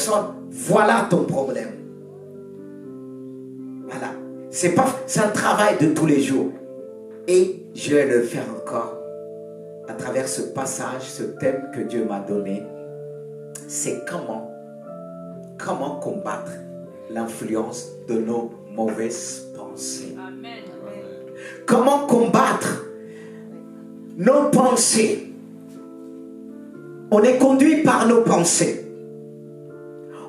personne, voilà ton problème. Voilà. C'est un travail de tous les jours. Et je vais le faire encore à travers ce passage, ce thème que Dieu m'a donné. C'est comment combattre l'influence de nos mauvaises pensées. Amen. Comment combattre nos pensées. On est conduit par nos pensées.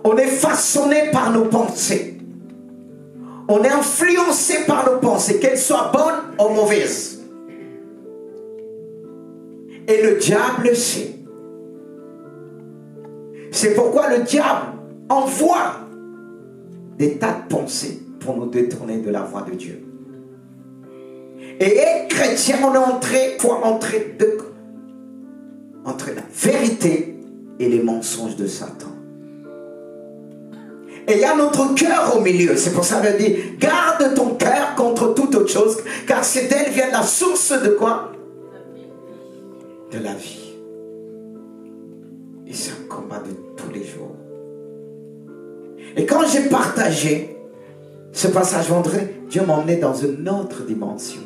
On est façonné par nos pensées. On est influencé par nos pensées, qu'elles soient bonnes ou mauvaises. Et le diable sait. C'est pourquoi le diable envoie des tas de pensées pour nous détourner de la voie de Dieu. Et être chrétien, on est entre la vérité et les mensonges de Satan. Et il y a notre cœur au milieu. C'est pour ça qu'il dit, garde ton cœur contre toute autre chose, car c'est d'elle vient la source de quoi? De la vie. Et c'est un combat de tous les jours. Et quand j'ai partagé ce passage vendredi, Dieu m'a emmené dans une autre dimension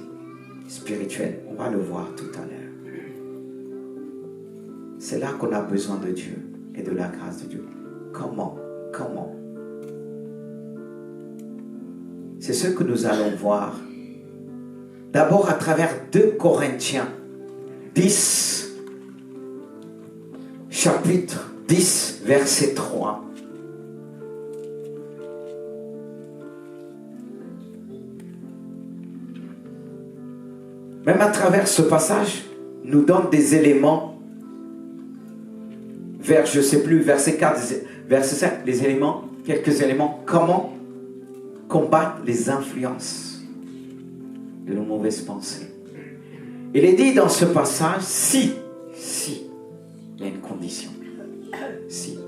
spirituelle. On va le voir tout à l'heure. C'est là qu'on a besoin de Dieu et de la grâce de Dieu. Comment? C'est ce que nous allons voir. D'abord à travers 2 Corinthiens 10, chapitre 10, verset 3. Même à travers ce passage, nous donne des éléments vers, je ne sais plus, verset 4, verset 5, les éléments, quelques éléments, comment combattre les influences de nos mauvaises pensées. Il est dit dans ce passage, si, il y a une condition, si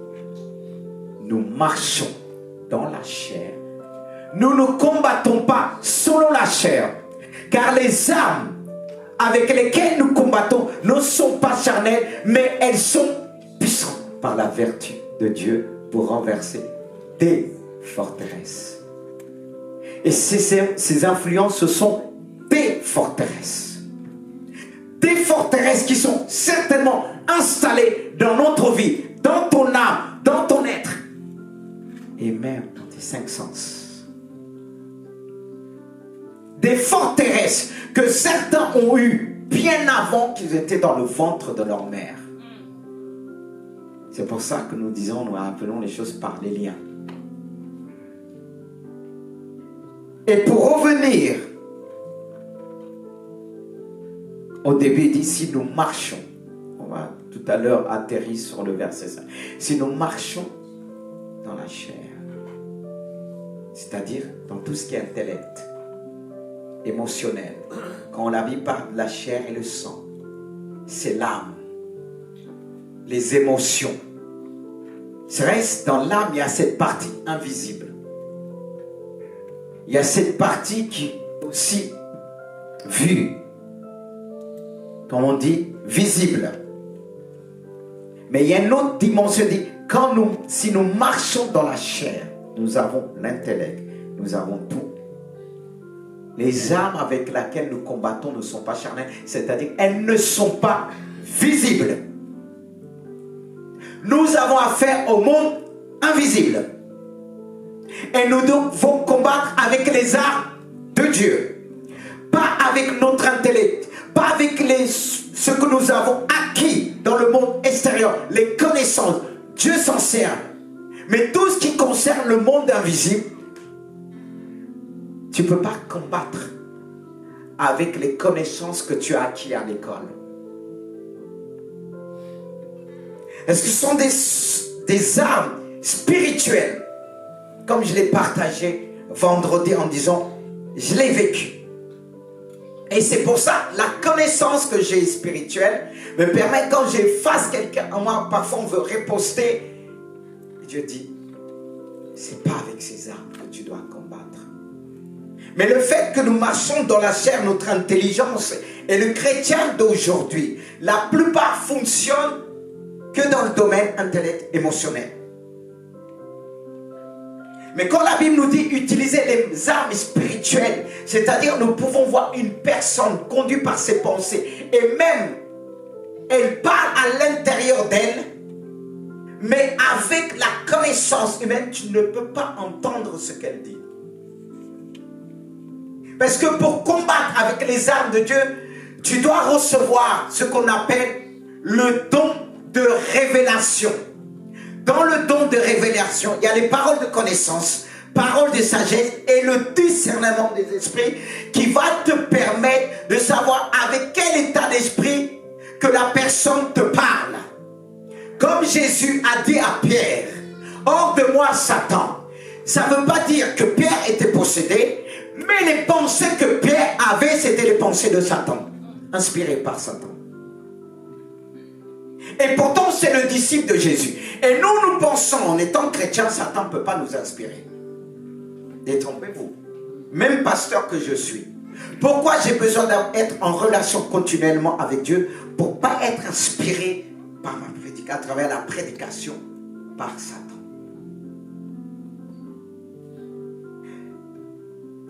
nous marchons dans la chair, nous ne combattons pas selon la chair, car les armes avec lesquelles nous combattons ne sont pas charnelles, mais elles sont puissantes par la vertu de Dieu pour renverser des forteresses. Et ces influences, ce sont des forteresses. Des forteresses qui sont certainement installées dans notre vie, dans ton âme, dans ton être, et même dans tes 5 sens. Des forteresses que certains ont eues bien avant qu'ils étaient dans le ventre de leur mère. C'est pour ça que nous disons, nous appelons les choses par les liens. Et pour revenir au début, il dit, si nous marchons, on va tout à l'heure atterrir sur le verset 5, si nous marchons dans la chair, c'est-à-dire dans tout ce qui est intellect, émotionnel, quand la vie parle de la chair et le sang, c'est l'âme, les émotions. C'est vrai, dans l'âme, il y a cette partie invisible. Il y a cette partie qui est aussi vue, comme on dit, visible. Mais il y a une autre dimension, dit, si nous marchons dans la chair, nous avons l'intellect, nous avons tout. Les armes avec lesquelles nous combattons ne sont pas charnelles, c'est-à-dire elles ne sont pas visibles. Nous avons affaire au monde invisible. Et nous devons combattre avec les armes de Dieu. Pas avec notre intellect, pas avec ce que nous avons acquis dans le monde extérieur, les connaissances. Dieu s'en sert. Mais tout ce qui concerne le monde invisible, tu ne peux pas combattre avec les connaissances que tu as acquises à l'école. Est-ce que ce sont des armes spirituelles, comme je l'ai partagé vendredi en disant, je l'ai vécu. Et c'est pour ça, la connaissance que j'ai spirituelle me permet, quand j'ai face quelqu'un, moi parfois on veut riposter, et Dieu dit, c'est pas avec ces armes que tu dois combattre. Mais le fait que nous marchons dans la chair, notre intelligence, et le chrétien d'aujourd'hui, la plupart fonctionnent que dans le domaine intellect émotionnel. Mais quand la Bible nous dit utiliser les armes spirituelles, c'est-à-dire nous pouvons voir une personne conduite par ses pensées et même elle parle à l'intérieur d'elle, mais avec la connaissance humaine, tu ne peux pas entendre ce qu'elle dit. Parce que pour combattre avec les armes de Dieu, tu dois recevoir ce qu'on appelle le don de révélation. Dans le don de révélation, il y a les paroles de connaissance, paroles de sagesse et le discernement des esprits qui va te permettre de savoir avec quel état d'esprit que la personne te parle. Comme Jésus a dit à Pierre, hors de moi Satan. Ça ne veut pas dire que Pierre était possédé, mais les pensées que Pierre avait, c'était les pensées de Satan, inspirées par Satan. Et pourtant, c'est le disciple de Jésus. Et nous pensons, en étant chrétiens, Satan ne peut pas nous inspirer. Détrompez-vous. Même pasteur que je suis. Pourquoi j'ai besoin d'être en relation continuellement avec Dieu pour ne pas être inspiré par ma prédication, à travers la prédication par Satan.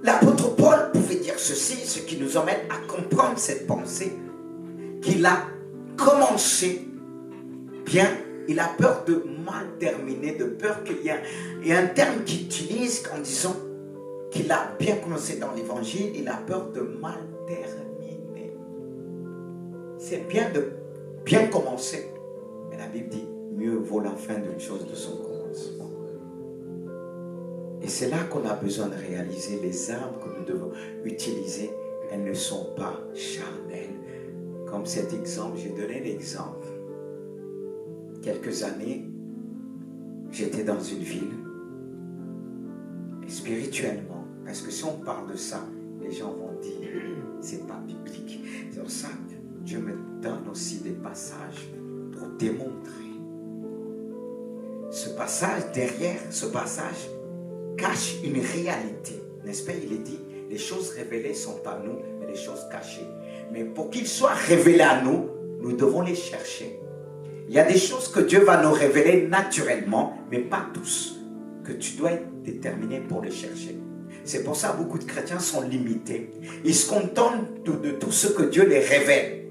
L'apôtre Paul pouvait dire ceci, ce qui nous emmène à comprendre cette pensée qu'il a commencé bien, il a peur de mal terminer, de peur qu'il y ait un terme qu'il utilise en disant qu'il a bien commencé dans l'évangile, il a peur de mal terminer. C'est bien de bien commencer, mais la Bible dit mieux vaut la fin d'une chose de son commencement. Et c'est là qu'on a besoin de réaliser les armes que nous devons utiliser, elles ne sont pas charnelles. Comme cet exemple, j'ai donné l'exemple. Quelques années, j'étais dans une ville, et spirituellement, parce que si on parle de ça, les gens vont dire, c'est pas biblique. C'est pour ça que Dieu me donne aussi des passages pour démontrer. Ce passage, derrière ce passage, cache une réalité, n'est-ce pas? Il est dit, les choses révélées sont à nous, mais les choses cachées. Mais pour qu'ils soient révélés à nous, nous devons les chercher. Il y a des choses que Dieu va nous révéler naturellement, mais pas tous, que tu dois être déterminé pour les chercher. C'est pour ça que beaucoup de chrétiens sont limités. Ils se contentent de tout ce que Dieu les révèle.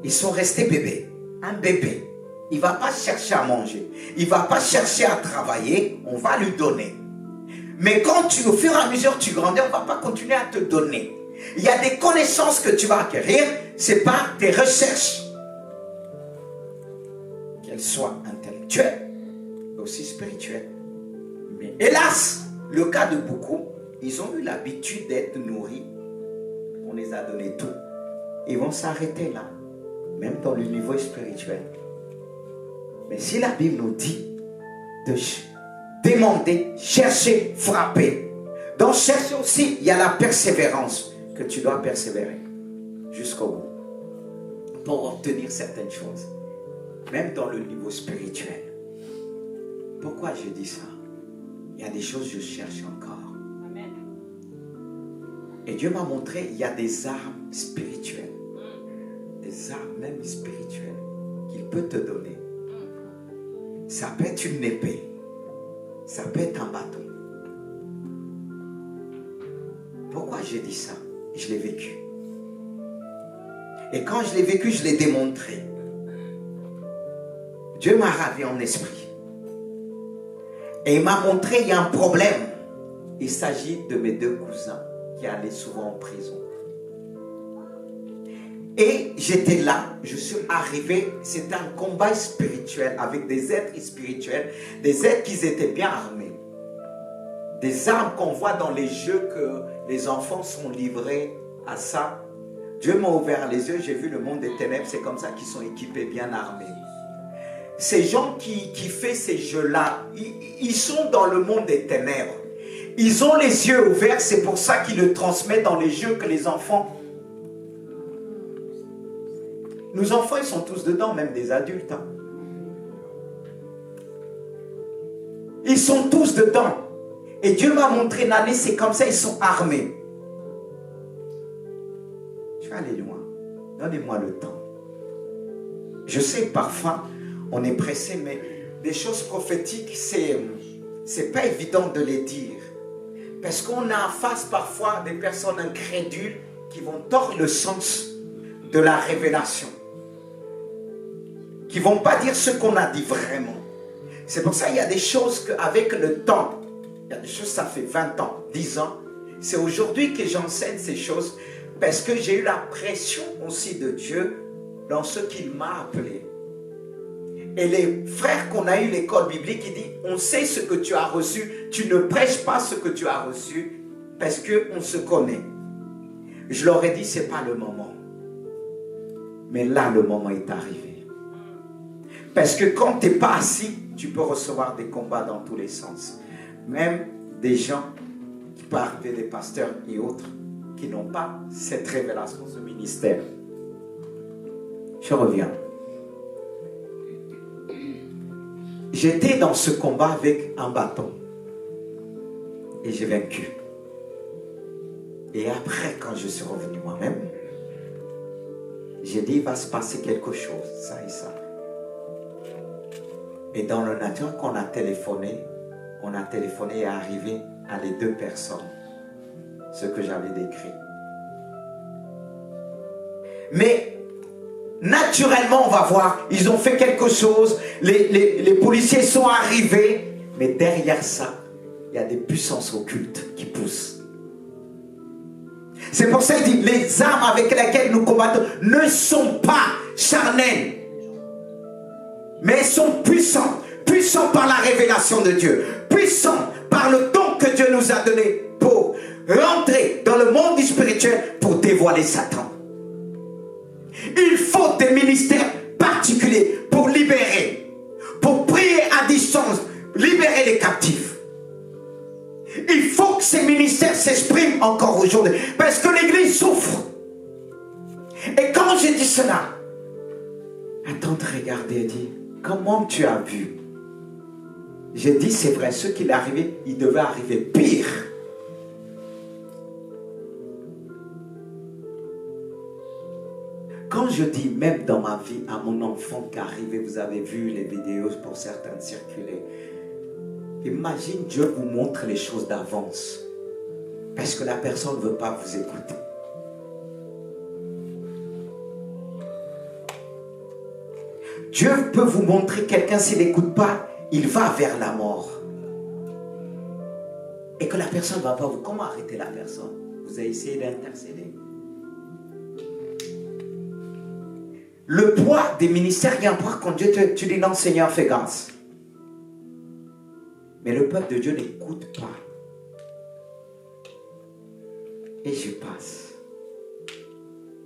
Ils sont restés bébés. Un bébé, il ne va pas chercher à manger. Il ne va pas chercher à travailler. On va lui donner. Mais quand au fur et à mesure tu grandis, on ne va pas continuer à te donner. Il y a des connaissances que tu vas acquérir. C'est par tes recherches. Qu'elles soient intellectuelles, mais aussi spirituelles. Mais hélas, le cas de beaucoup, ils ont eu l'habitude d'être nourris. On les a donné tout. Ils vont s'arrêter là, même dans le niveau spirituel. Mais si la Bible nous dit de demander, chercher, frapper, dans chercher aussi, il y a la persévérance, que tu dois persévérer jusqu'au bout pour obtenir certaines choses, même dans le niveau spirituel. Pourquoi je dis ça? Il y a des choses que je cherche encore. Amen. Et Dieu m'a montré, il y a des armes spirituelles. Des armes même spirituelles qu'il peut te donner. Ça peut être une épée. Ça peut être un bâton. Pourquoi j'ai dit ça? Je l'ai vécu. Et quand je l'ai vécu, je l'ai démontré. Dieu m'a ravi en esprit. Et il m'a montré, il y a un problème. Il s'agit de mes deux cousins qui allaient souvent en prison. Et j'étais là, je suis arrivé, c'était un combat spirituel avec des êtres spirituels, des êtres qui étaient bien armés. Des armes qu'on voit dans les jeux que les enfants sont livrés à ça. Dieu m'a ouvert les yeux, j'ai vu le monde des ténèbres, c'est comme ça qu'ils sont équipés, bien armés. Ces gens qui font ces jeux-là, ils sont dans le monde des ténèbres. Ils ont les yeux ouverts, c'est pour ça qu'ils le transmettent dans les jeux que les enfants... Nos enfants, ils sont tous dedans, même des adultes. Hein. Ils sont tous dedans. Et Dieu m'a montré, Nané, c'est comme ça, ils sont armés. Je vais aller loin. Donnez-moi le temps. Je sais, parfois, on est pressé, mais des choses prophétiques, c'est pas évident de les dire. Parce qu'on a en face parfois des personnes incrédules qui vont tordre le sens de la révélation. Qui ne vont pas dire ce qu'on a dit vraiment. C'est pour ça qu'il y a des choses qu'avec le temps, il y a des choses, ça fait 20 ans, 10 ans. C'est aujourd'hui que j'enseigne ces choses parce que j'ai eu la pression aussi de Dieu dans ce qu'il m'a appelé. Et les frères qu'on a eu l'école biblique, ils disent, on sait ce que tu as reçu, tu ne prêches pas ce que tu as reçu parce qu'on se connaît. Je leur ai dit, ce n'est pas le moment. Mais là, le moment est arrivé. Parce que quand tu n'es pas assis, tu peux recevoir des combats dans tous les sens. Même des gens qui peuvent arriver, des pasteurs et autres, qui n'ont pas cette révélation, ce ministère. Je reviens. J'étais dans ce combat avec un bâton. Et j'ai vaincu. Et après, quand je suis revenu moi-même, j'ai dit, il va se passer quelque chose, ça et ça. Et dans le nature, quand on a téléphoné et arrivé à les 2 personnes, ce que j'avais décrit. Mais naturellement, on va voir, ils ont fait quelque chose, les policiers sont arrivés, mais derrière ça, il y a des puissances occultes qui poussent. C'est pour ça qu'il dit, les armes avec lesquelles nous combattons ne sont pas charnelles, mais elles sont puissantes. Puissants par la révélation de Dieu. Puissants par le don que Dieu nous a donné pour rentrer dans le monde du spirituel pour dévoiler Satan. Il faut des ministères particuliers pour libérer, pour prier à distance, libérer les captifs. Il faut que ces ministères s'expriment encore aujourd'hui. Parce que l'Église souffre. Et quand j'ai dit cela, la tante regardait et dit, comment tu as vu? J'ai dit, c'est vrai, ce qu'il est arrivé, il devait arriver pire. Quand je dis, même dans ma vie, à mon enfant qui est arrivé, vous avez vu les vidéos pour certaines circuler. Imagine, Dieu vous montre les choses d'avance. Parce que la personne ne veut pas vous écouter. Dieu peut vous montrer quelqu'un, s'il n'écoute pas, il va vers la mort. Et que la personne ne va pas vous... Comment arrêter la personne? Vous avez essayé d'intercéder. Le poids des ministères, il y a un poids quand Dieu tu dis non, Seigneur, fais grâce. Mais le peuple de Dieu n'écoute pas. Et je passe.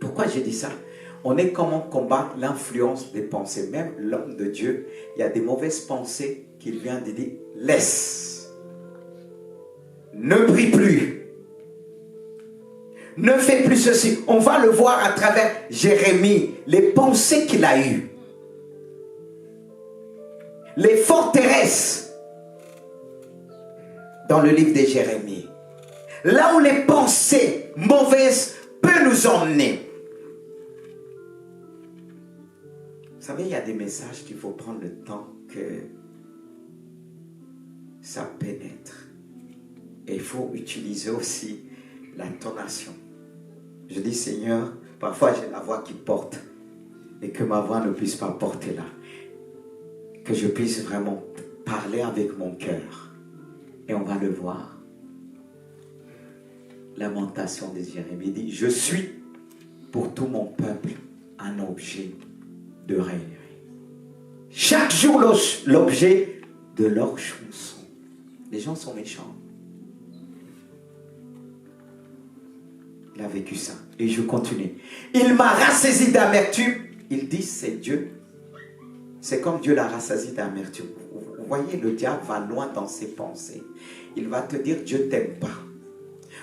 Pourquoi j'ai dit ça? On est comment combattre l'influence des pensées. Même l'homme de Dieu, il y a des mauvaises pensées qu'il vient de dire, laisse. Ne prie plus. Ne fais plus ceci. On va le voir à travers Jérémie, les pensées qu'il a eues. Les forteresses dans le livre de Jérémie. Là où les pensées mauvaises peuvent nous emmener. Vous savez, il y a des messages qu'il faut prendre le temps que ça pénètre. Et il faut utiliser aussi l'intonation. Je dis, Seigneur, parfois j'ai la voix qui porte et que ma voix ne puisse pas porter là. Que je puisse vraiment parler avec mon cœur. Et on va le voir. Lamentation de Jérémie dit, je suis pour tout mon peuple un objet de rêverie. Chaque jour l'objet de leur chanson. Les gens sont méchants. Il a vécu ça. Et je continue. Il m'a rassaisi d'amertume. Il dit c'est Dieu. C'est comme Dieu l'a rassasié d'amertume. Vous voyez, le diable va loin dans ses pensées. Il va te dire Dieu t'aime pas.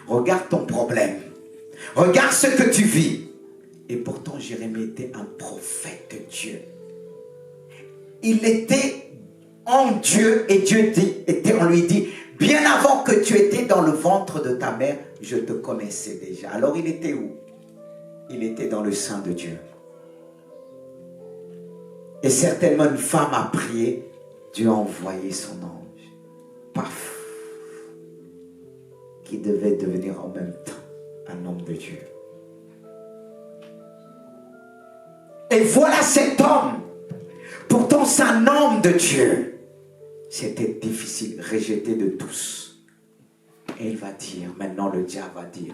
Regarde ton problème. Regarde ce que tu vis. Et pourtant, Jérémie était un prophète de Dieu. Il était en Dieu et Dieu on lui dit, bien avant que tu étais dans le ventre de ta mère, je te connaissais déjà. Alors il était où? Il était dans le sein de Dieu. Et certainement une femme a prié, Dieu a envoyé son ange. paf, qui devait devenir en même temps un homme de Dieu. Et voilà cet homme, pourtant c'est un homme de Dieu. C'était difficile, rejeté de tous. Et il va dire, maintenant le diable va dire,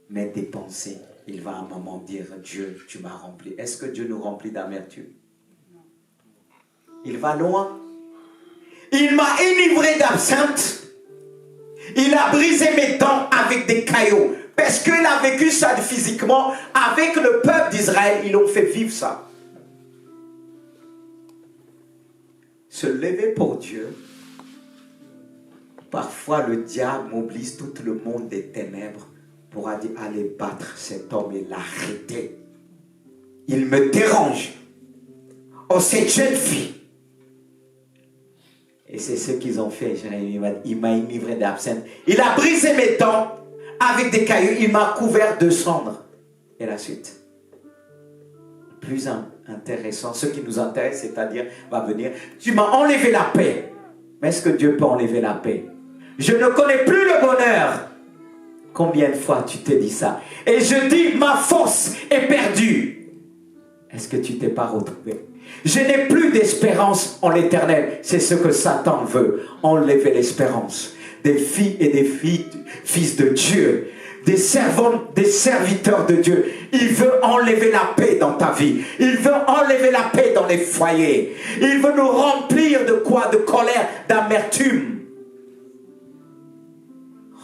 mais des pensées, il va à un moment dire, Dieu, tu m'as rempli. Est-ce que Dieu nous remplit d'amertume? Il va loin. Il m'a enivré d'absinthe. Il a brisé mes dents avec des cailloux. Parce qu'il a vécu ça physiquement. Avec le peuple d'Israël, ils ont fait vivre ça. Se lever pour Dieu. Parfois, le diable mobilise tout le monde des ténèbres pour aller battre cet homme et l'arrêter. Il me dérange. Oh, cette jeune fille. Et c'est ce qu'ils ont fait. Il m'a enivré d'absinthe. Il a brisé mes dents avec des cailloux. Il m'a couvert de cendres. Et la suite. Plus intéressant, ce qui nous intéresse, c'est-à-dire, va venir, tu m'as enlevé la paix. Mais est-ce que Dieu peut enlever la paix? Je ne connais plus le bonheur. Combien de fois tu t'es dit ça? Et je dis, ma force est perdue. Est-ce que tu t'es pas retrouvé? Je n'ai plus d'espérance en l'éternel. C'est ce que Satan veut. Enlever l'espérance des filles et des fils de Dieu. Des servants, des serviteurs de Dieu. Il veut enlever la paix dans ta vie. Il veut enlever la paix dans les foyers. Il veut nous remplir de quoi? De colère, d'amertume.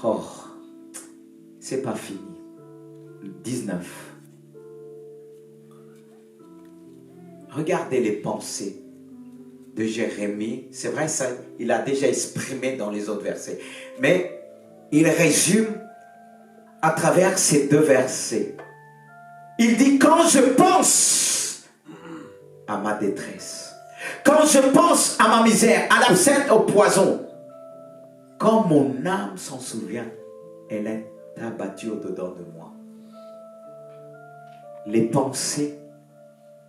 Oh, c'est pas fini. 19. Regardez les pensées de Jérémie. C'est vrai, ça, il a déjà exprimé dans les autres versets. Mais il résume à travers ces 2 versets. Il dit, quand je pense à ma détresse, quand je pense à ma misère, à l'absinthe, au poison, quand mon âme s'en souvient, elle est abattue au-dedans de moi. Les pensées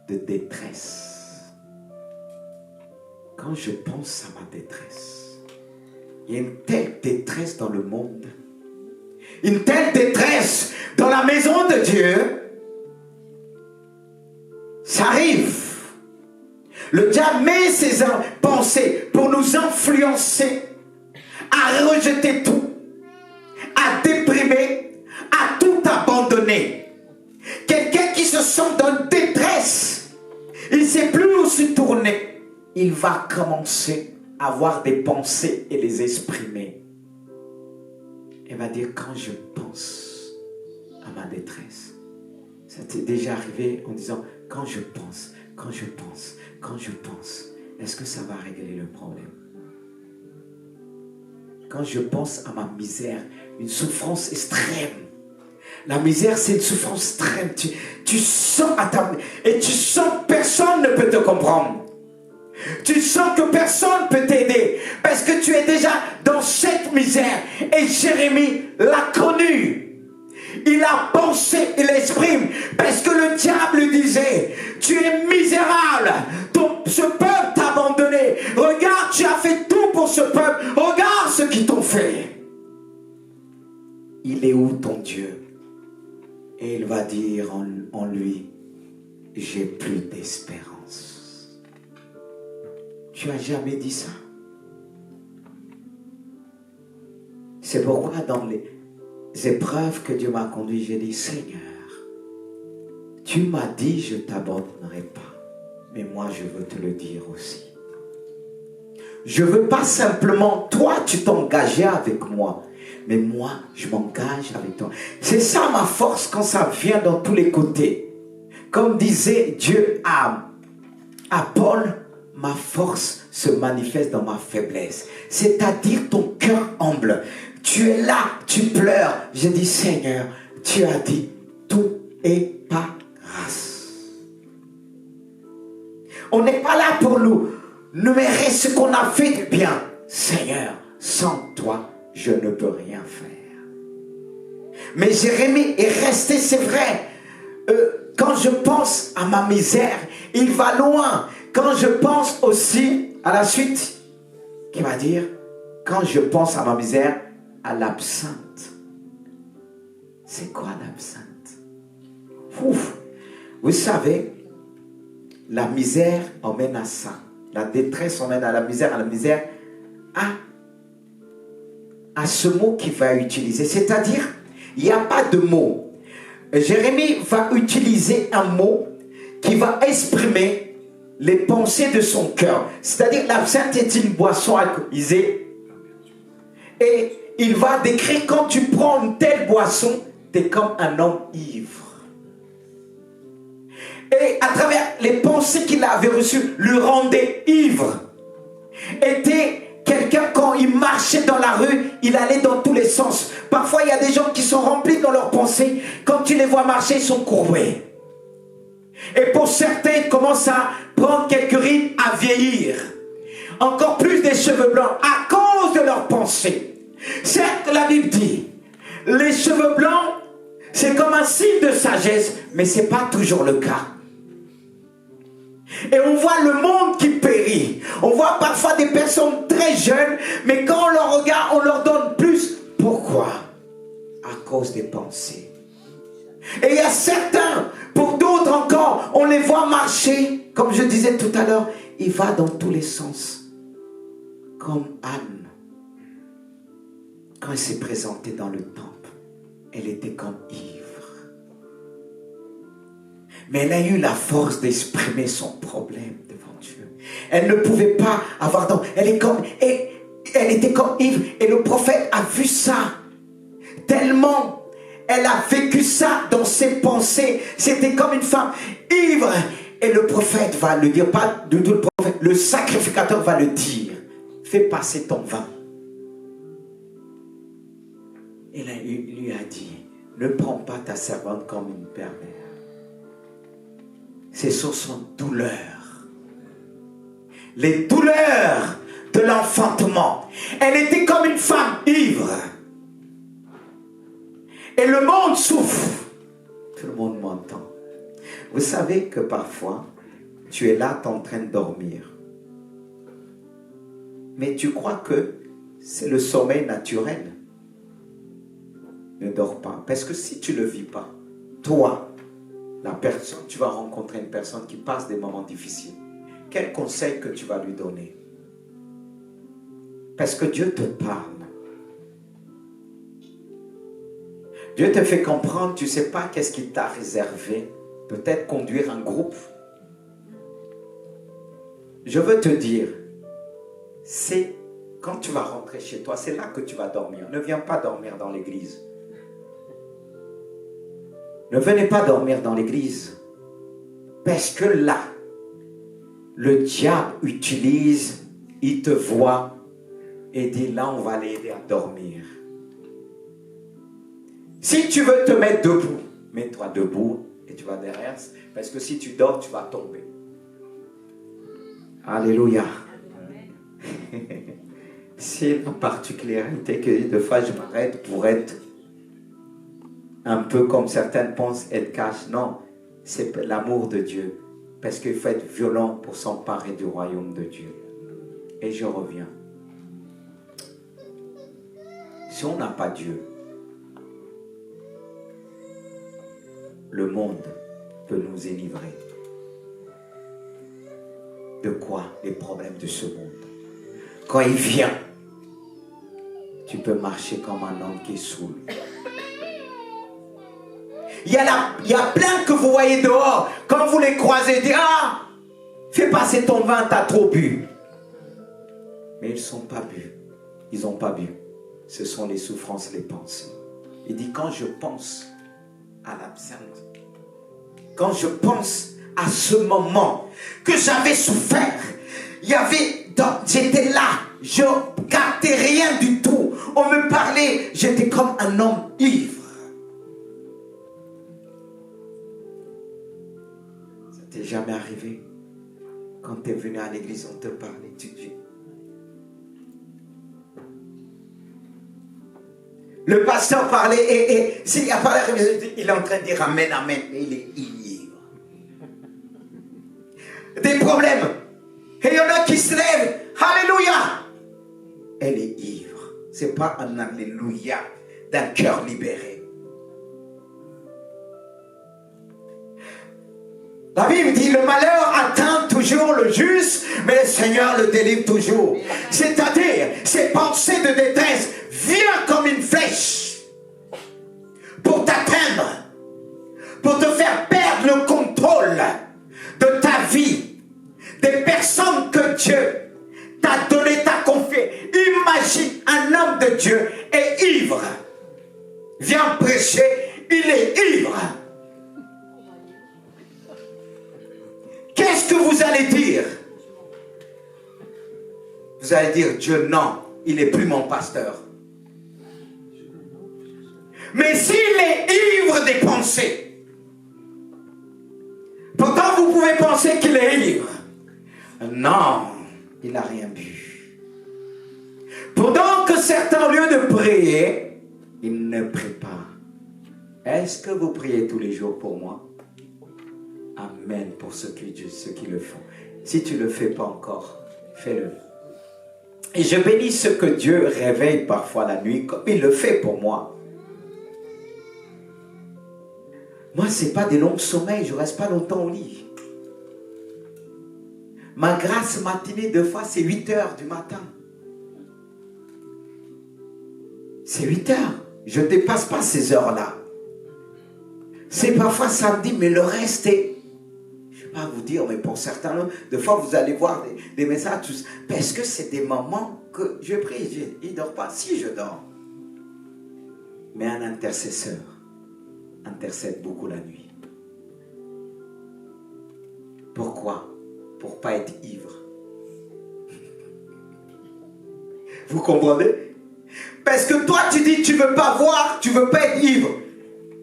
de détresse. Quand je pense à ma détresse, il y a une telle détresse dans le monde, une telle détresse dans la maison de Dieu. Ça arrive. Le diable met ses pensées pour nous influencer à rejeter tout, à déprimer, à tout abandonner. Quelqu'un qui se sent dans détresse, il ne sait plus où se tourner. Il va commencer à avoir des pensées et les exprimer. Il va dire, quand je pense à ma détresse, ça t'est déjà arrivé en disant, quand je pense, est-ce que ça va régler le problème? Quand je pense à ma misère, une souffrance extrême. La misère, c'est une souffrance extrême. Tu sens et tu sens que personne ne peut te comprendre. Tu sens que personne ne peut t'aider parce que tu es déjà dans cette misère. Et Jérémie l'a connu. Il a pensé, il l'exprime parce que le diable lui disait, tu es misérable, ce peuple t'a abandonné. Regarde, tu as fait tout pour ce peuple. Regarde ce qu'ils t'ont fait. Il est où ton Dieu? Et il va dire en lui, j'ai plus d'espérance. Tu as jamais dit ça? C'est pourquoi dans les épreuves que Dieu m'a conduit, j'ai dit, Seigneur, tu m'as dit, je ne t'abandonnerai pas. Mais moi, je veux te le dire aussi. Je ne veux pas simplement, toi, tu t'engageais avec moi. Mais moi, je m'engage avec toi. C'est ça ma force quand ça vient dans tous les côtés. Comme disait Dieu à Paul, ma force se manifeste dans ma faiblesse. C'est-à-dire ton cœur humble. Tu es là, tu pleures. Je dis, Seigneur, tu as dit, tout est par grâce. On n'est pas là pour nous numérer ce qu'on a fait de bien. Seigneur, sans toi, je ne peux rien faire. Mais Jérémie est resté, c'est vrai. Quand je pense à ma misère, il va loin. Quand je pense aussi à la suite, qui va dire, quand je pense à ma misère, à l'absinthe. C'est quoi l'absinthe? Ouf! Vous savez, la misère emmène à ça. La détresse emmène à la misère à ce mot qu'il va utiliser. C'est-à-dire, il n'y a pas de mot. Jérémie va utiliser un mot qui va exprimer les pensées de son cœur. C'est-à-dire, l'absinthe est une boisson alcoolisée. Et il va décrire, quand tu prends une telle boisson, tu es comme un homme ivre. Et à travers les pensées qu'il avait reçues, le rendait ivre. Était quelqu'un, quand il marchait dans la rue, il allait dans tous les sens. Parfois, il y a des gens qui sont remplis dans leurs pensées. Quand tu les vois marcher, ils sont courbés. Et pour certains, ils commencent à prendre quelques rides, à vieillir. Encore plus des cheveux blancs, à cause de leurs pensées. Certes, la Bible dit, les cheveux blancs, c'est comme un signe de sagesse, mais ce n'est pas toujours le cas. Et on voit le monde qui périt. On voit parfois des personnes très jeunes, mais quand on leur regarde, on leur donne plus. Pourquoi? À cause des pensées. Et il y a certains, pour d'autres encore, on les voit marcher, comme je disais tout à l'heure, il va dans tous les sens. Comme Anne, quand elle s'est présentée dans le temple, elle était comme ivre. Mais elle a eu la force d'exprimer son problème devant Dieu. Elle ne pouvait pas avoir d'eau. Elle était comme ivre. Et le prophète a vu ça. Tellement elle a vécu ça dans ses pensées. C'était comme une femme ivre. Et le prophète va le dire, pas du tout le prophète, le sacrificateur va le dire. Fais passer ton vin. Et là, il lui a dit, ne prends pas ta servante comme une pervers. C'est sur son douleur. Les douleurs de l'enfantement. Elle était comme une femme ivre. Et le monde souffre. Tout le monde m'entend. Vous savez que parfois, tu es là, tu es en train de dormir. Mais tu crois que c'est le sommeil naturel. Ne dors pas. Parce que si tu ne le vis pas, toi, la personne, tu vas rencontrer une personne qui passe des moments difficiles. Quel conseil que tu vas lui donner? Parce que Dieu te parle. Dieu te fait comprendre, tu ne sais pas qu'est-ce qu'il t'a réservé. Peut-être conduire un groupe. Je veux te dire, c'est quand tu vas rentrer chez toi, c'est là que tu vas dormir. Ne viens pas dormir dans l'église. Ne venez pas dormir dans l'église. Parce que là, le diable utilise, il te voit et dit là, on va l'aider à dormir. Si tu veux te mettre debout, mets-toi debout et tu vas derrière. Parce que si tu dors, tu vas tomber. Alléluia. C'est une particularité que des fois je m'arrête pour être un peu comme certaines pensent être cash. Non, c'est l'amour de Dieu. Parce qu'il faut être violent pour s'emparer du royaume de Dieu. Et je reviens. Si on n'a pas Dieu, le monde peut nous enivrer. De quoi? Les problèmes de ce monde. Quand il vient, tu peux marcher comme un homme qui est saoul. Il y a plein que vous voyez dehors. Quand vous les croisez, dites, ah, fais passer ton vin, t'as trop bu. Mais ils ne sont pas bu. Ils n'ont pas bu. Ce sont les souffrances, les pensées. Il dit, quand je pense à l'absinthe, quand je pense à ce moment que j'avais souffert, j'étais là, je ne captais rien du tout. On me parlait, j'étais comme un homme ivre. Ça t'est jamais arrivé? Quand tu es venu à l'église, on te parlait, tu dis. Le pasteur parlait et s'il a parlé, il est en train de dire amen, amen, et il est ivre. Des problèmes. Et il y en a qui se lèvent. Alléluia. Ce n'est pas un alléluia d'un cœur libéré. La Bible dit, le malheur atteint toujours le juste, mais le Seigneur le délivre toujours. C'est-à-dire, ces pensées de détresse viennent comme une flèche pour t'atteindre, pour te faire perdre le contrôle de ta vie, des personnes que Dieu t'a donné, t'a confié. Imagine, un homme de Dieu est ivre. Viens prêcher, il est ivre. Qu'est-ce que vous allez dire? Vous allez dire, Dieu, non, il n'est plus mon pasteur. Mais s'il est ivre des pensées, pourtant vous pouvez penser qu'il est ivre. Non, il n'a rien bu. Pendant que certains, au lieu de prier, il ne prie pas. Est-ce que vous priez tous les jours pour moi? Amen pour ceux qui le font. Si tu ne le fais pas encore, fais-le. Et je bénis ceux que Dieu réveille parfois la nuit, comme il le fait pour moi. Moi, ce n'est pas des longs sommeils, je ne reste pas longtemps au lit. Ma grâce matinée, deux fois, c'est 8 heures du matin. C'est 8 heures. Je ne dépasse pas ces heures-là. C'est parfois samedi, mais le reste est... Je ne vais pas vous dire, mais pour certains, des fois, vous allez voir des messages, parce que c'est des moments que je prie. Il ne dort pas. Si, je dors. Mais un intercesseur intercède beaucoup la nuit. Pourquoi? Pour ne pas être ivre. Vous comprenez? Parce que toi, tu dis, tu ne veux pas voir, tu ne veux pas être ivre.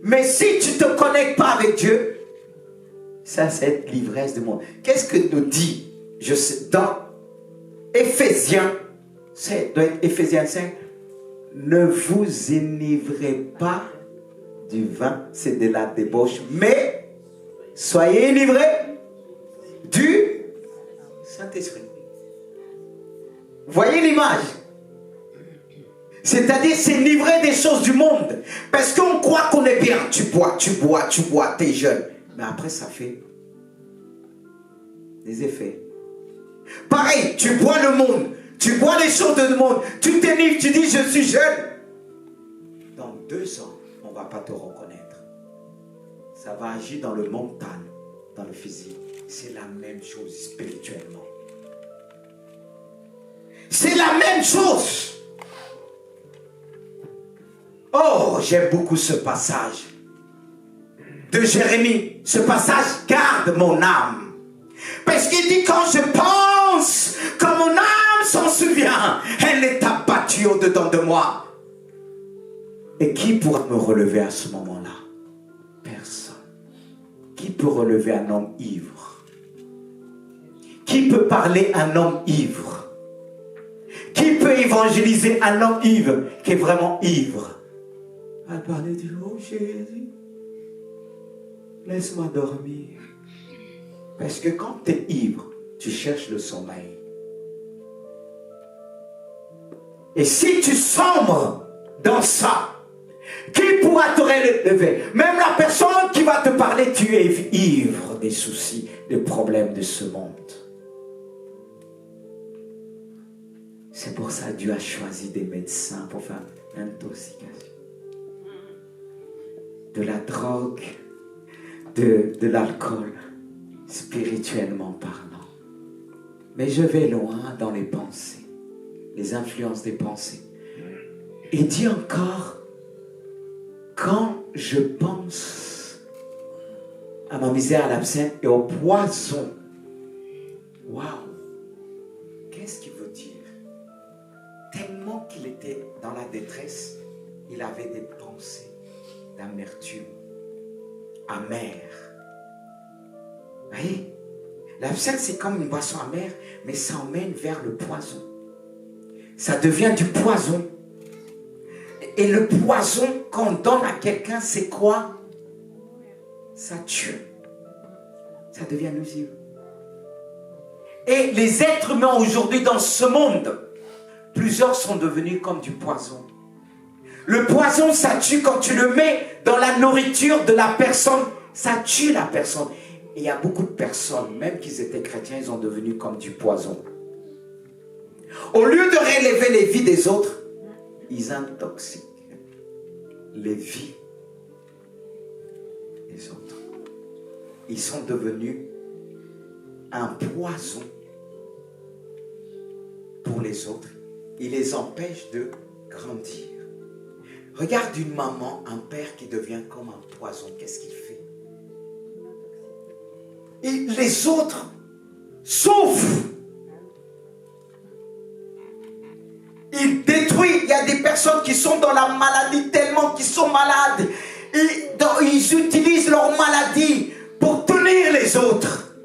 Mais si tu ne te connectes pas avec Dieu, ça, c'est l'ivresse du monde. Qu'est-ce que nous dit dans Éphésiens, c'est dans Éphésiens 5, ne vous enivrez pas du vin, c'est de la débauche, mais soyez enivrés du Saint-Esprit. Voyez l'image? C'est-à-dire, c'est livrer des choses du monde. Parce qu'on croit qu'on est bien. Tu bois, t'es jeune. Mais après, ça fait des effets. Pareil, tu bois le monde. Tu bois les choses du monde. Tu t'enivres, tu dis, je suis jeune. Dans 2 ans, on ne va pas te reconnaître. Ça va agir dans le mental, dans le physique. C'est la même chose spirituellement. C'est la même chose. Oh, j'aime beaucoup ce passage de Jérémie. Ce passage garde mon âme. Parce qu'il dit, quand je pense, quand mon âme s'en souvient, elle est abattue au-dedans de moi. Et qui pourra me relever à ce moment-là? Personne. Qui peut relever un homme ivre? Qui peut parler à un homme ivre? Qui peut évangéliser un homme ivre qui est vraiment ivre? Elle parlait du oh Jésus, laisse-moi dormir. Parce que quand tu es ivre, tu cherches le sommeil. Et si tu sombres dans ça, qui pourra te relever? Même la personne qui va te parler, tu es ivre des soucis, des problèmes de ce monde. C'est pour ça que Dieu a choisi des médecins pour faire l'intoxication. De la drogue, de l'alcool, spirituellement parlant. Mais je vais loin dans les pensées, les influences des pensées. Et dit encore, quand je pense à ma misère, à l'absinthe et au poison, waouh, qu'est-ce qu'il veut dire? Tellement qu'il était dans la détresse, il avait des pensées d'amertume, amère. Vous voyez, l'absinthe c'est comme une boisson amère, mais ça emmène vers le poison. Ça devient du poison. Et le poison qu'on donne à quelqu'un, c'est quoi? Ça tue. Ça devient nuisible. Et les êtres humains aujourd'hui dans ce monde plusieurs sont devenus comme du poison. Le poison, ça tue quand tu le mets dans la nourriture de la personne. Ça tue la personne. Et il y a beaucoup de personnes, même qu'ils étaient chrétiens, ils sont devenus comme du poison. Au lieu de relever les vies des autres, ils intoxiquent les vies des autres. Ils sont devenus un poison pour les autres. Ils les empêchent de grandir. Regarde une maman, un père qui devient comme un poison. Qu'est-ce qu'il fait? Et les autres souffrent. Il détruit. Il y a des personnes qui sont dans la maladie tellement qu'ils sont malades. Ils utilisent leur maladie pour tenir les autres.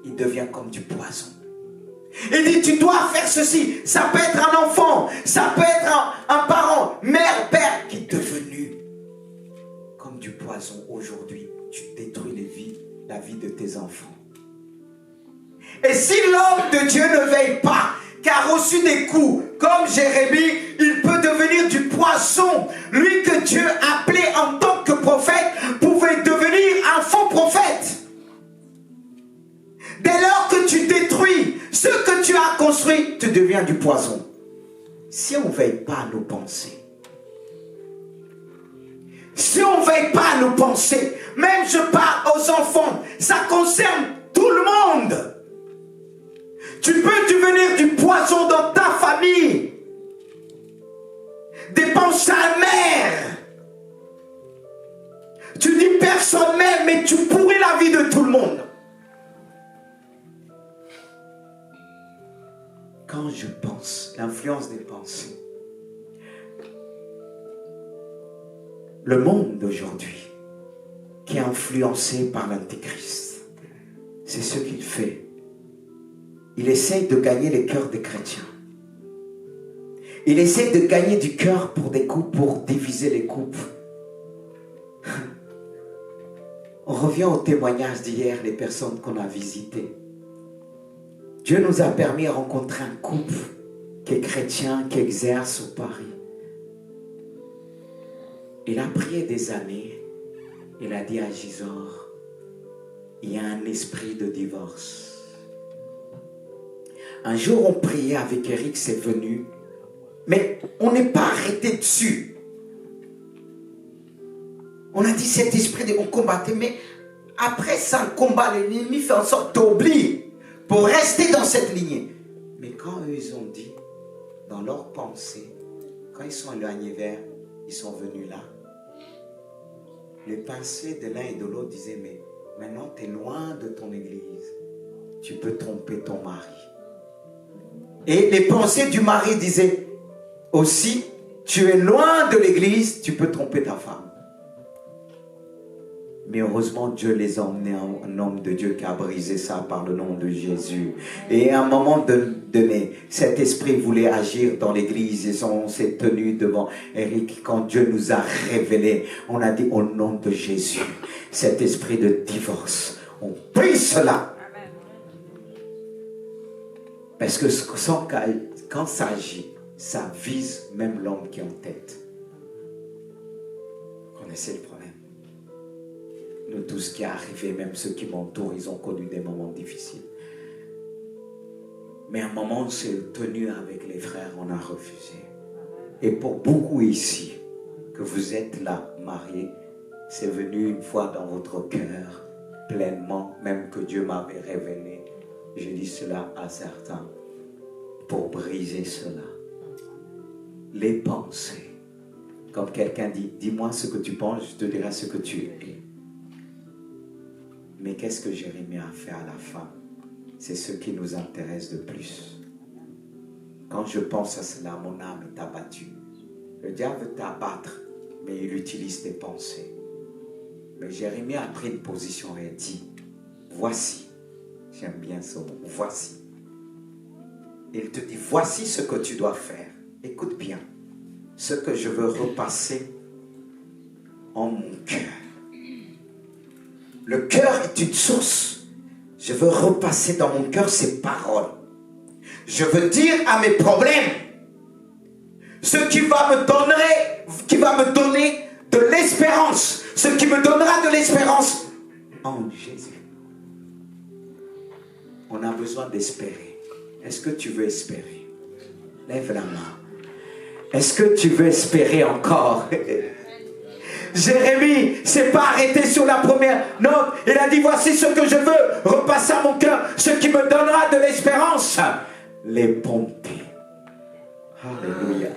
Il devient comme du poison. Il dit, tu dois faire ceci. Ça peut être un enfant, ça peut être un parent, mère, père, qui est devenu comme du poison. Aujourd'hui, tu détruis la vie de tes enfants. Et si l'homme de Dieu ne veille pas, qui a reçu des coups, comme Jérémie, il peut devenir du poison. Lui que Dieu appelait en tant que prophète, pouvait devenir un faux prophète. Dès lors que tu détruis ce que tu as construit, tu deviens du poison. Si on ne veille pas à nos pensées, si on ne veille pas à nos pensées, même je parle aux enfants, ça concerne tout le monde. Tu peux devenir du poison dans ta famille. Des pensées amères. Tu dis personne m'aime, mais tu pourris la vie de tout le monde. Quand je pense, l'influence des pensées. Le monde d'aujourd'hui, qui est influencé par l'Antéchrist, c'est ce qu'il fait. Il essaye de gagner les cœurs des chrétiens. Il essaye de gagner du cœur pour des couples, pour diviser les couples. On revient au témoignage d'hier, les personnes qu'on a visitées. Dieu nous a permis de rencontrer un couple qui est chrétien, qui exerce au Paris. Il a prié des années. Il a dit à Gisors, il y a un esprit de divorce. Un jour, on priait avec Eric, c'est venu. Mais on n'est pas arrêté dessus. On a dit cet esprit, on combattait. Mais après ça, le combat, l'ennemi fait en sorte d'oublier pour rester dans cette lignée. Mais quand eux, ils ont dit, dans leurs pensées, quand ils sont éloignés vers, ils sont venus là. Les pensées de l'un et de l'autre disaient, mais maintenant, tu es loin de ton église. Tu peux tromper ton mari. Et les pensées du mari disaient aussi, tu es loin de l'église, tu peux tromper ta femme. Mais heureusement, Dieu les a emmenés à un homme de Dieu qui a brisé ça par le nom de Jésus. Et à un moment donné, cet esprit voulait agir dans l'église et on s'est tenu devant Eric. Quand Dieu nous a révélé, on a dit au nom de Jésus, cet esprit de divorce, on brise cela. Parce que quand ça agit, ça vise même l'homme qui est en tête. Vous connaissez le problème. Nous, tout ce qui est arrivé, même ceux qui m'entourent, ils ont connu des moments difficiles. Mais à un moment, on s'est tenu avec les frères, on a refusé. Et pour beaucoup ici, que vous êtes là, mariés, c'est venu une fois dans votre cœur, pleinement, même que Dieu m'avait révélé. Je dis cela à certains pour briser cela. Les pensées. Comme quelqu'un dit, dis-moi ce que tu penses, je te dirai ce que tu es. Mais qu'est-ce que Jérémie a fait à la fin? C'est ce qui nous intéresse de plus. Quand je pense à cela, mon âme est abattue. Le diable veut t'abattre, mais il utilise tes pensées. Mais Jérémie a pris une position et a dit, voici. J'aime bien ce mot. Voici. Il te dit, voici ce que tu dois faire. Écoute bien. Ce que je veux repasser en mon cœur. Le cœur est une source. Je veux repasser dans mon cœur ces paroles. Je veux dire à mes problèmes, ce qui va me donner de l'espérance, ce qui me donnera de l'espérance en Jésus. On a besoin d'espérer. Est-ce que tu veux espérer? Lève la main. Est-ce que tu veux espérer encore? Jérémie s'est pas arrêté sur la première note. Il a dit, voici ce que je veux repasser à mon cœur, ce qui me donnera de l'espérance. Les bontés. Alléluia.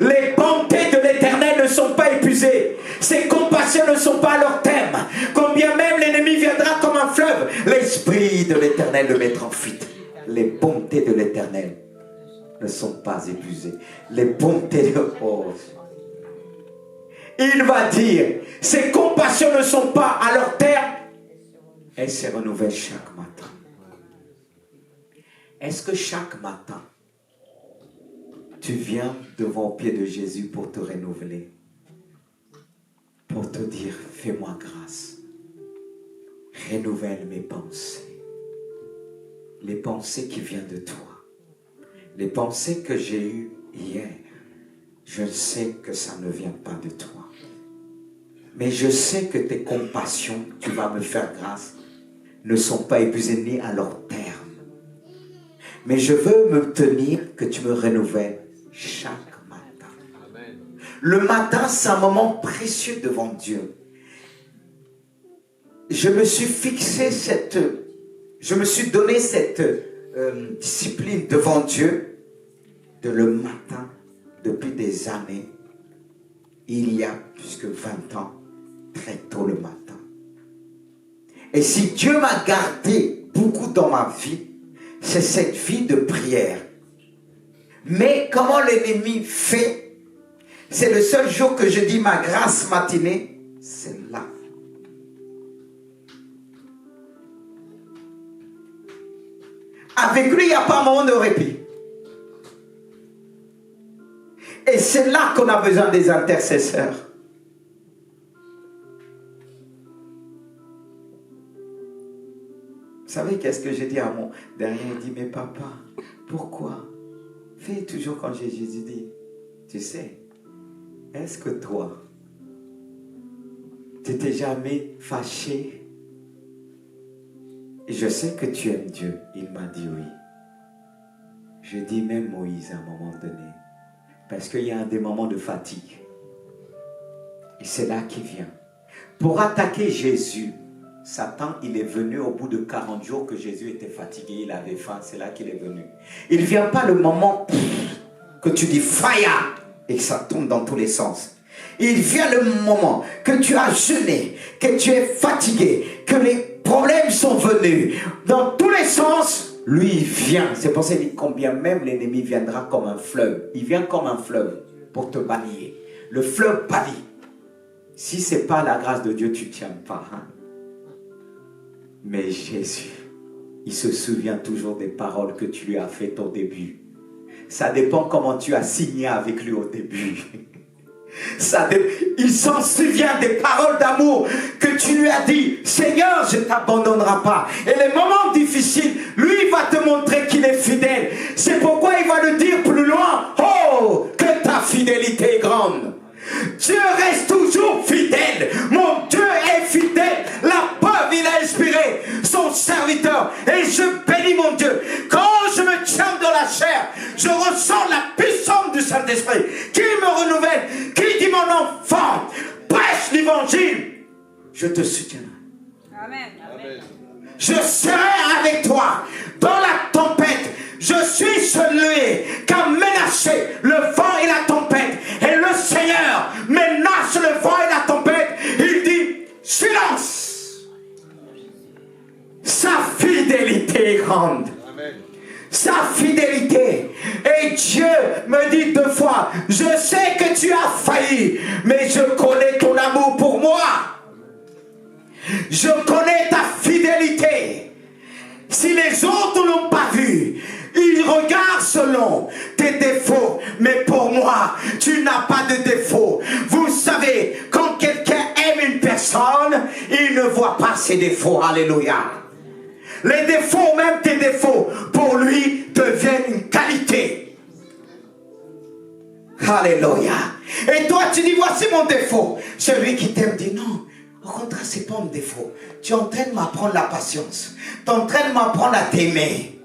Les bontés de l'Éternel ne sont pas épuisées. Ses compassions ne sont pas à leur terme. Combien même l'ennemi viendra comme un fleuve, l'Esprit de l'Éternel le mettra en fuite. Les bontés de l'Éternel ne sont pas épuisées. Les bontés de... Oh. Il va dire, ses compassions ne sont pas à leur terme. Elles se renouvellent chaque matin. Est-ce que chaque matin, tu viens devant le pied de Jésus pour te renouveler, pour te dire, fais-moi grâce, renouvelle mes pensées, les pensées qui viennent de toi, les pensées que j'ai eues hier, je sais que ça ne vient pas de toi, mais je sais que tes compassions, tu vas me faire grâce, ne sont pas épuisées ni à leur terme, mais je veux me tenir que tu me renouvelles chaque matin. Amen. Le matin, c'est un moment précieux devant Dieu. Je me suis donné cette discipline devant Dieu de le matin, depuis des années, il y a plus que 20 ans, très tôt le matin. Et si Dieu m'a gardé beaucoup dans ma vie, c'est cette vie de prière. Mais comment l'ennemi fait? C'est le seul jour que je dis ma grâce matinée, c'est là. Avec lui, il n'y a pas un moment de répit. Et c'est là qu'on a besoin des intercesseurs. Vous savez qu'est-ce que j'ai dit à mon derrière? Il dit, mais papa, pourquoi? Fais toujours quand Jésus dit, tu sais, est-ce que toi, tu t'es jamais fâché? Et je sais que tu aimes Dieu. Il m'a dit oui. Je dis même Moïse à un moment donné. Parce qu'il y a des moments de fatigue. Et c'est là qu'il vient. Pour attaquer Jésus, Satan, il est venu au bout de 40 jours que Jésus était fatigué, il avait faim, c'est là qu'il est venu. Il ne vient pas le moment que tu dis fire et que ça tombe dans tous les sens. Il vient le moment que tu as jeûné, que tu es fatigué, que les problèmes sont venus dans tous les sens. Lui, il vient. C'est pour ça qu'il dit combien même l'ennemi viendra comme un fleuve. Il vient comme un fleuve pour te balayer. Le fleuve balaye. Si ce n'est pas la grâce de Dieu, tu ne tiens pas. Hein? Mais Jésus, il se souvient toujours des paroles que tu lui as faites au début. Ça dépend comment tu as signé avec lui au début. Il s'en souvient des paroles d'amour que tu lui as dit. Seigneur, je ne t'abandonnerai pas. Et les moments difficiles, lui, il va te montrer qu'il est fidèle. C'est pourquoi il va le dire plus loin. Oh, que ta fidélité est grande. Dieu reste toujours fidèle. Mon Dieu est fidèle. La preuve, il a inspiré son serviteur. Et je bénis mon Dieu. Quand je me tiens dans la chair, je ressens la puissance du Saint-Esprit qui me renouvelle, qui dit mon enfant, prêche l'évangile. Je te soutiendrai. Amen. Amen. Je serai avec toi dans la tempête. Je suis celui qui a menacé le vent et la tempête. Et le Seigneur menace le vent et la tempête. Il dit, silence. Sa fidélité est grande. Amen. Sa fidélité. Et Dieu me dit 2 fois, je sais que tu as failli, mais je connais ton amour pour moi. Je connais ta fidélité. Si les autres ne l'ont pas vu, ils regardent selon tes défauts. Mais pour moi, tu n'as pas de défauts. Vous savez, quand quelqu'un aime une personne, il ne voit pas ses défauts. Alléluia. Les défauts, même tes défauts, pour lui, deviennent une qualité. Alléluia. Et toi, tu dis, voici mon défaut. Celui qui t'aime dit, non, au contraire, c'est pas mon défaut. Tu es en train de m'apprendre la patience. Tu es en train de m'apprendre à t'aimer.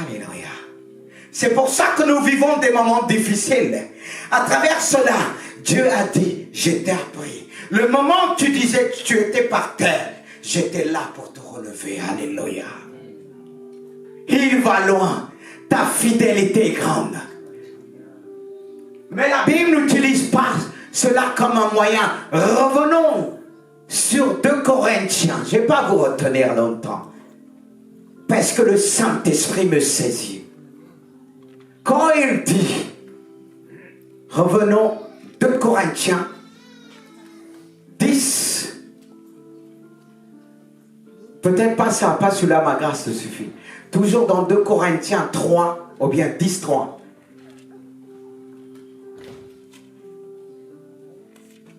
Alléluia. C'est pour ça que nous vivons des moments difficiles. À travers cela, Dieu a dit, je t'ai appris. Le moment où tu disais que tu étais par terre, j'étais là pour te relever. Alléluia. Il va loin. Ta fidélité est grande. Mais la Bible n'utilise pas cela comme un moyen. Revenons sur 2 Corinthiens. Je ne vais pas vous retenir longtemps. Parce que le Saint-Esprit me saisit. Quand il dit, revenons 2 Corinthiens 10. Peut-être pas ça, pas celui-là, ma grâce te suffit. Toujours dans 2 Corinthiens 3, ou bien 10, 3.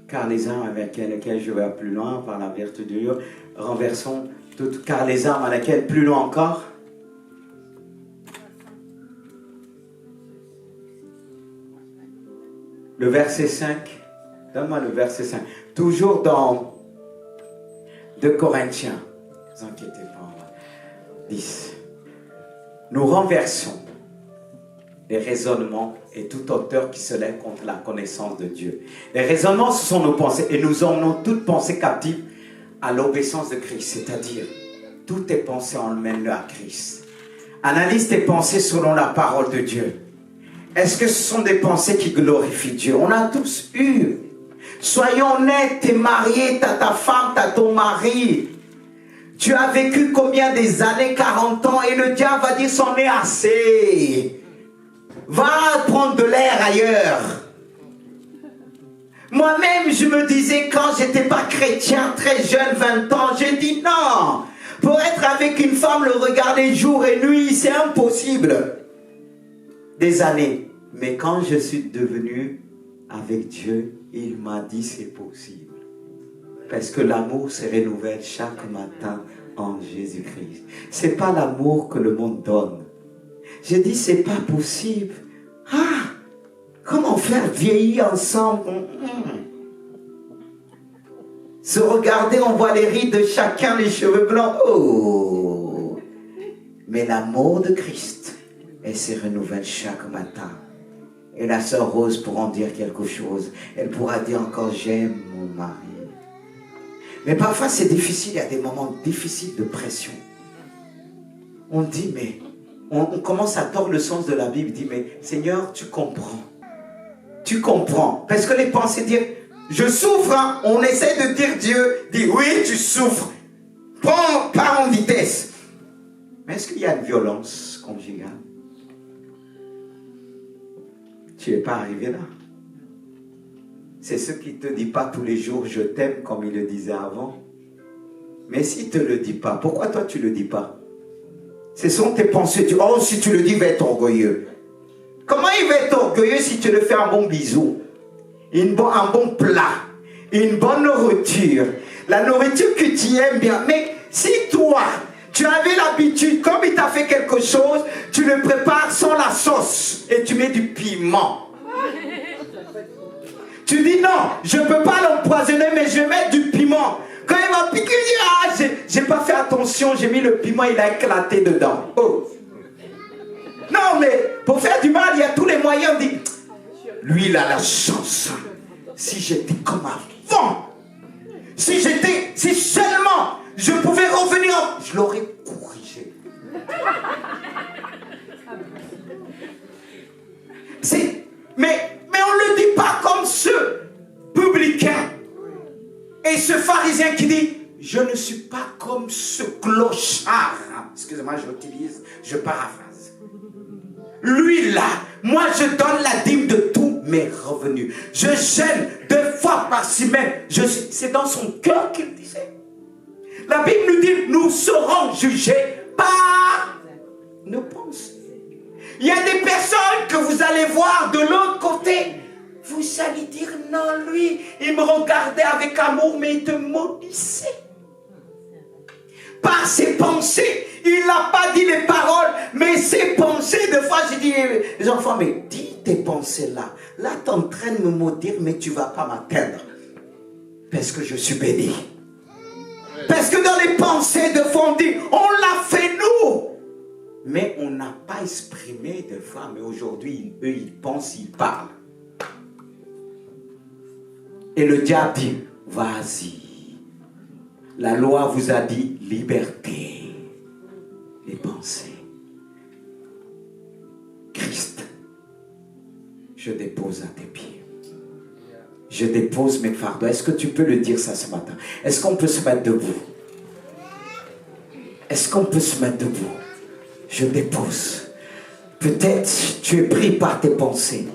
Car les armes avec lesquelles je vais plus loin, par la vertu de Dieu, renversons toutes, car les armes à laquelle plus loin encore. Le verset 5. Donne-moi le verset 5. Toujours dans 2 Corinthiens. Ne vous inquiétez pas. 10. Nous renversons les raisonnements et toute hauteur qui se lève contre la connaissance de Dieu. Les raisonnements, ce sont nos pensées. Et nous emmenons toutes pensées captives à l'obéissance de Christ. C'est-à-dire, toutes tes pensées, emmène-le à Christ. Analyse tes pensées selon la parole de Dieu. Est-ce que ce sont des pensées qui glorifient Dieu? On a tous eu. Soyons honnêtes, t'es marié, t'as ta femme, t'as ton mari. Tu as vécu combien des années, 40 ans, et le diable va dire, c'en est assez. Va prendre de l'air ailleurs. Moi-même, je me disais, quand j'étais pas chrétien, très jeune, 20 ans, j'ai dit non. Pour être avec une femme, le regarder jour et nuit, c'est impossible. Des années. Mais quand je suis devenu avec Dieu, il m'a dit c'est possible. Parce que l'amour se renouvelle chaque matin en Jésus-Christ. C'est pas l'amour que le monde donne. J'ai dit c'est pas possible. Ah, comment faire vieillir ensemble? Se regarder, on voit les rides de chacun, les cheveux blancs. Oh! Mais l'amour de Christ, elle se renouvelle chaque matin. Et la sœur Rose pourra en dire quelque chose. Elle pourra dire encore j'aime mon mari. Mais parfois c'est difficile, il y a des moments difficiles de pression. On dit mais, on commence à tordre le sens de la Bible, dit mais Seigneur tu comprends. Tu comprends. Parce que les pensées disent je souffre, hein? On essaie de dire Dieu, dit oui tu souffres. Pas en vitesse. Mais est-ce qu'il y a une violence conjugale? Tu n'es pas arrivé là. C'est ce qui ne te dit pas tous les jours je t'aime comme il le disait avant. Mais s'il ne te le dit pas, pourquoi toi tu ne le dis pas? Ce sont tes pensées. Oh, si tu le dis, il va être orgueilleux. Comment il va être orgueilleux si tu le fais un bon bisou, un bon plat, une bonne nourriture, la nourriture que tu aimes bien. Mais si toi, tu avais l'habitude, comme il t'a fait quelque chose, tu le prépares sans la sauce et tu mets du piment. Tu dis non, je ne peux pas l'empoisonner, mais je vais mettre du piment. Quand il m'a piqué, il dit j'ai pas fait attention, j'ai mis le piment, il a éclaté dedans. Oh. Non, mais pour faire du mal, il y a tous les moyens. On dit, lui, il a la chance. Si j'étais comme avant, si seulement je pouvais revenir, je l'aurais corrigé. Mais on ne le dit pas comme ce publicain et ce pharisien qui dit je ne suis pas comme ce clochard. Excusez-moi, je paraphrase. Lui là, moi je donne la dîme de tous mes revenus. Je gêne 2 fois par semaine. C'est dans son cœur qu'il disait. La Bible nous dit nous serons jugés par nos pensées. Il y a des personnes que vous allez voir de l'autre côté. Vous allez dire non, lui, il me regardait avec amour, mais il te maudissait. Par ses pensées, il n'a pas dit les paroles, mais ses pensées. Des fois, j'ai dit, les enfants, mais dis tes pensées là. Là, tu es en train de me maudire, mais tu ne vas pas m'atteindre. Parce que je suis béni. Parce que dans les pensées de fond, on dit, on l'a fait nous. Mais on n'a pas exprimé de foi. Mais aujourd'hui, eux, ils pensent, ils parlent. Et le diable dit, vas-y. La loi vous a dit liberté. Les pensées. Christ, je dépose à tes pieds. Je dépose mes fardeaux. Est-ce que tu peux le dire ça ce matin? Est-ce qu'on peut se mettre debout? Est-ce qu'on peut se mettre debout? Je dépose. Peut-être tu es pris par tes pensées.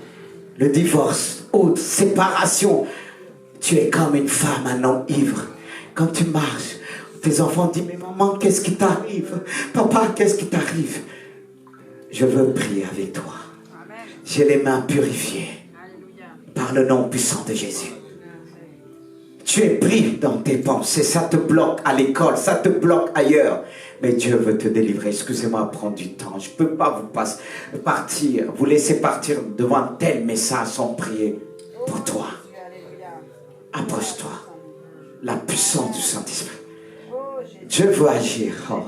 Le divorce, autre, séparation. Tu es comme une femme, un homme ivre. Quand tu marches, tes enfants disent, mais maman, qu'est-ce qui t'arrive? Papa, qu'est-ce qui t'arrive? Je veux prier avec toi. J'ai les mains purifiées par le nom puissant de Jésus. Tu es pris dans tes pensées, ça te bloque à l'école, ça te bloque ailleurs. Mais Dieu veut te délivrer. Excusez-moi, prendre du temps. Je ne peux pas vous laisser partir devant un tel message sans prier pour toi. Approche-toi. La puissance du Saint-Esprit. Dieu veut agir. Oh.